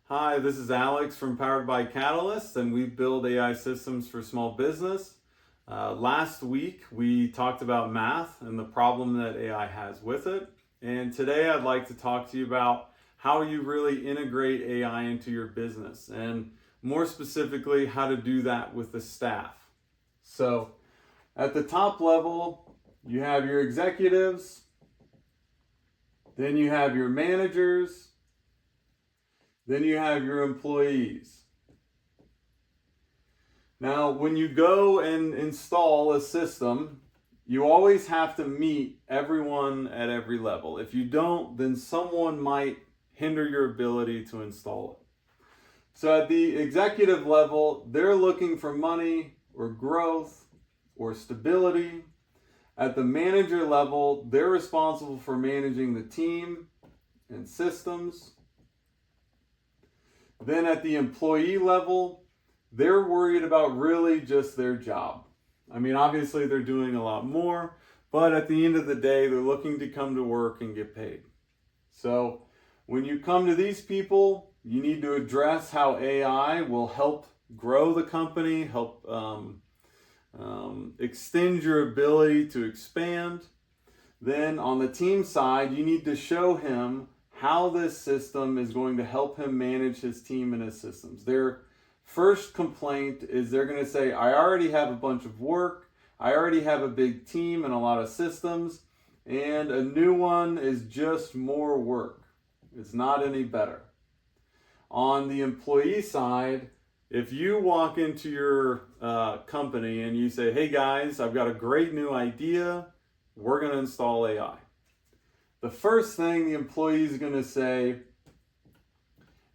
Hi, this is Alex from Powered by Catalyst, and we build AI systems for small business. Last week, we talked about math and the problem that AI has with it. And today, I'd like to talk to you about how you really integrate AI into your business, and more specifically, how to do that with the staff. So, at the top level, you have your executives, then you have your managers, then you have your employees. Now, when you go and install a system, you always have to meet everyone at every level. If you don't, then someone might hinder your ability to install it. So at the executive level, they're looking for money or growth or stability. At the manager level, they're responsible for managing the team and systems. Then at the employee level, they're worried about really just their job. I mean, obviously they're doing a lot more, but at the end of the day, they're looking to come to work and get paid. So when you come to these people, you need to address how AI will help grow the company, help extend your ability to expand. Then on the team side, you need to show him how this system is going to help him manage his team and his systems. Their first complaint is they're going to say, I already have a bunch of work, I already have a big team and a lot of systems, and a new one is just more work. It's not any better. On the employee side, if you walk into your company and you say, hey guys, I've got a great new idea, we're going to install AI. The first thing the employee is going to say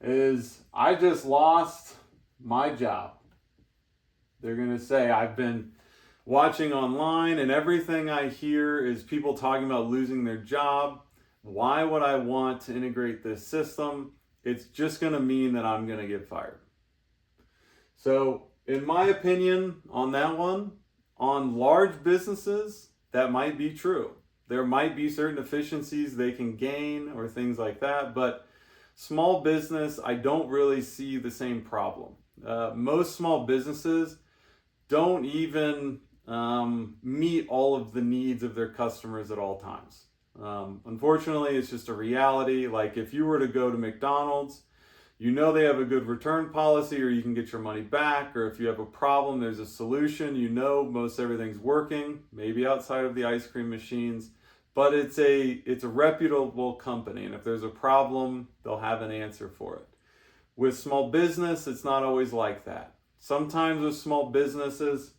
is, I just lost my job. They're going to say, I've been watching online and everything I hear is people talking about losing their job. Why would I want to integrate this system? It's just going to mean that I'm going to get fired. So, in my opinion on that one, on large businesses, that might be true. There might be certain efficiencies they can gain or things like that, but small business, I don't really see the same problem. Most small businesses don't even meet all of the needs of their customers at all times. Unfortunately, it's just a reality. Like if you were to go to McDonald's, you know they have a good return policy, or you can get your money back, or if you have a problem, there's a solution. You know most everything's working, maybe outside of the ice cream machines, but it's a reputable company, and if there's a problem, they'll have an answer for it. With small business, it's not always like that. Sometimes with small businesses,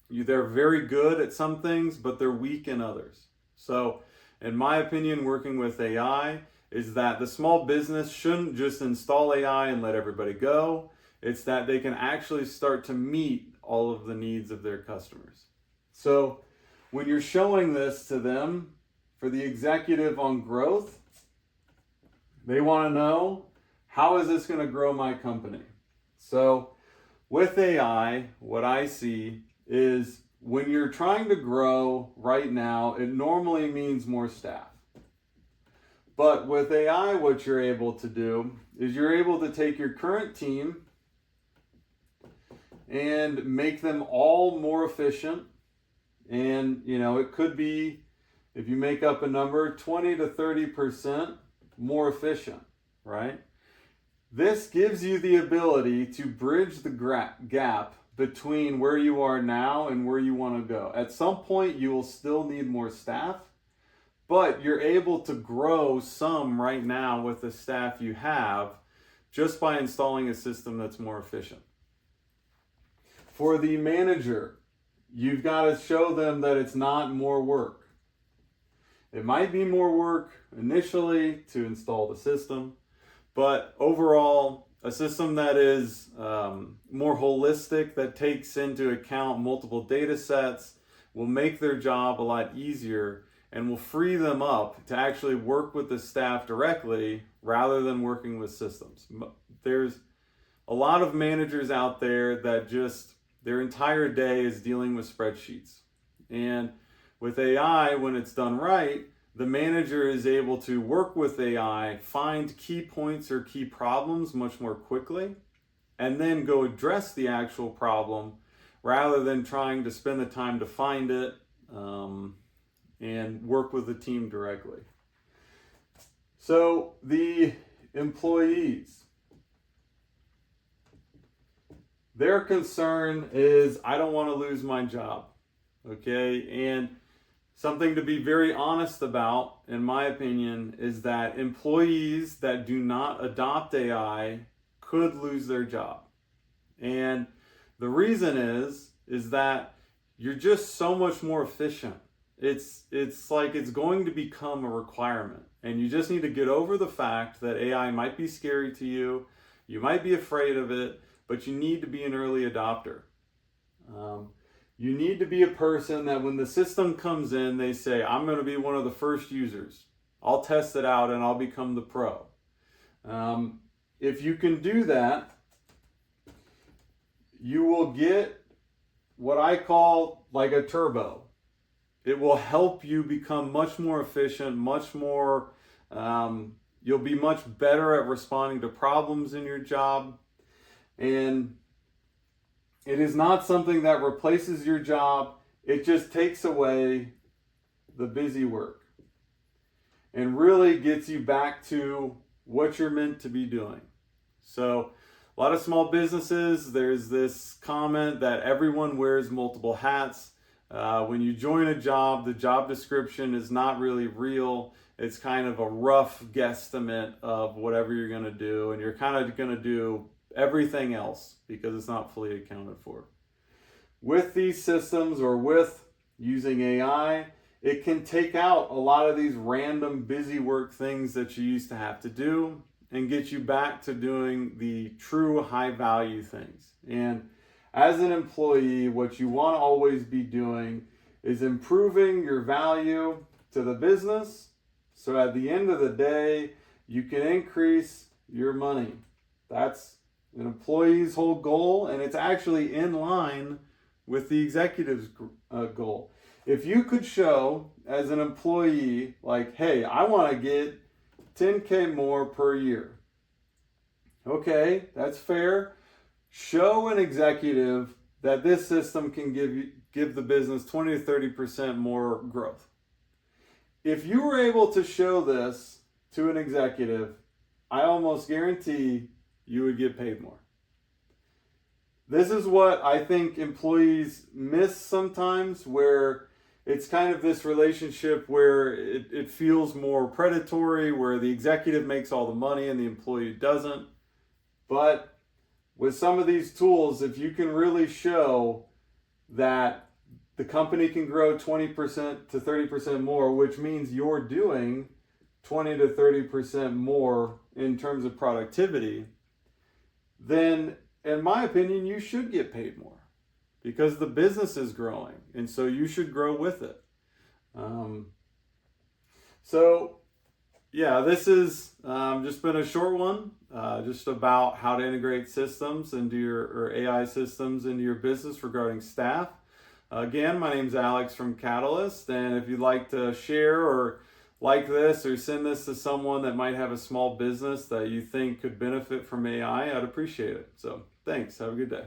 they're very good at some things, but they're weak in others. So, in my opinion, working with AI is that the small business shouldn't just install AI and let everybody go. It's that they can actually start to meet all of the needs of their customers. So when you're showing this to them, for the executive on growth, they want to know, how is this going to grow my company? So with AI, what I see is when you're trying to grow right now, it normally means more staff. But with AI, what you're able to do is you're able to take your current team and make them all more efficient. And, it could be, if you make up a number, 20 to 30% more efficient, right? This gives you the ability to bridge the gap between where you are now and where you want to go. At some point, you will still need more staff, but you're able to grow some right now with the staff you have just by installing a system that's more efficient. For the manager, you've got to show them that it's not more work. It might be more work initially to install the system, but overall, a system that is more holistic, that takes into account multiple data sets, will make their job a lot easier and will free them up to actually work with the staff directly rather than working with systems. There's a lot of managers out there that just, their entire day is dealing with spreadsheets. And with AI, when it's done right, the manager is able to work with AI, find key points or key problems much more quickly, and then go address the actual problem rather than trying to spend the time to find it and work with the team directly. So the employees, their concern is, I don't want to lose my job, okay? And something to be very honest about, in my opinion, is that employees that do not adopt AI could lose their job. And the reason is that you're just so much more efficient. It's like it's going to become a requirement. And you just need to get over the fact that AI might be scary to you. You might be afraid of it, but you need to be an early adopter. You need to be a person that when the system comes in, they say, I'm going to be one of the first users. I'll test it out and I'll become the pro. If you can do that, you will get what I call like a turbo. It will help you become much more efficient, much more, you'll be much better at responding to problems in your job. And it is not something that replaces your job. It just takes away the busy work and really gets you back to what you're meant to be doing. So a lot of small businesses, there's this comment that everyone wears multiple hats. When you join a job, the job description is not really real. It's kind of a rough guesstimate of whatever you're going to do, and you're kind of going to do everything else because it's not fully accounted for. With these systems or with using AI, it can take out a lot of these random busy work things that you used to have to do and get you back to doing the true high value things. And as an employee, what you want to always be doing is improving your value to the business. So at the end of the day, you can increase your money. That's an employee's whole goal, and it's actually in line with the executive's goal. If you could show as an employee, like, hey, I want to get 10K more per year. Okay, that's fair. Show an executive that this system can give the business 20 to 30% more growth. If you were able to show this to an executive, I almost guarantee you would get paid more. This is what I think employees miss sometimes, where it's kind of this relationship where it feels more predatory, where the executive makes all the money and the employee doesn't. But with some of these tools, if you can really show that the company can grow 20% to 30% more, which means you're doing 20 to 30% more in terms of productivity, then in my opinion, you should get paid more because the business is growing. And so you should grow with it. So yeah, this is just been a short one, just about how to integrate systems into or AI systems into your business regarding staff. Again, my name's Alex from Catalyst, and if you'd like to share or like this or send this to someone that might have a small business that you think could benefit from AI, I'd appreciate it. So thanks. Have a good day.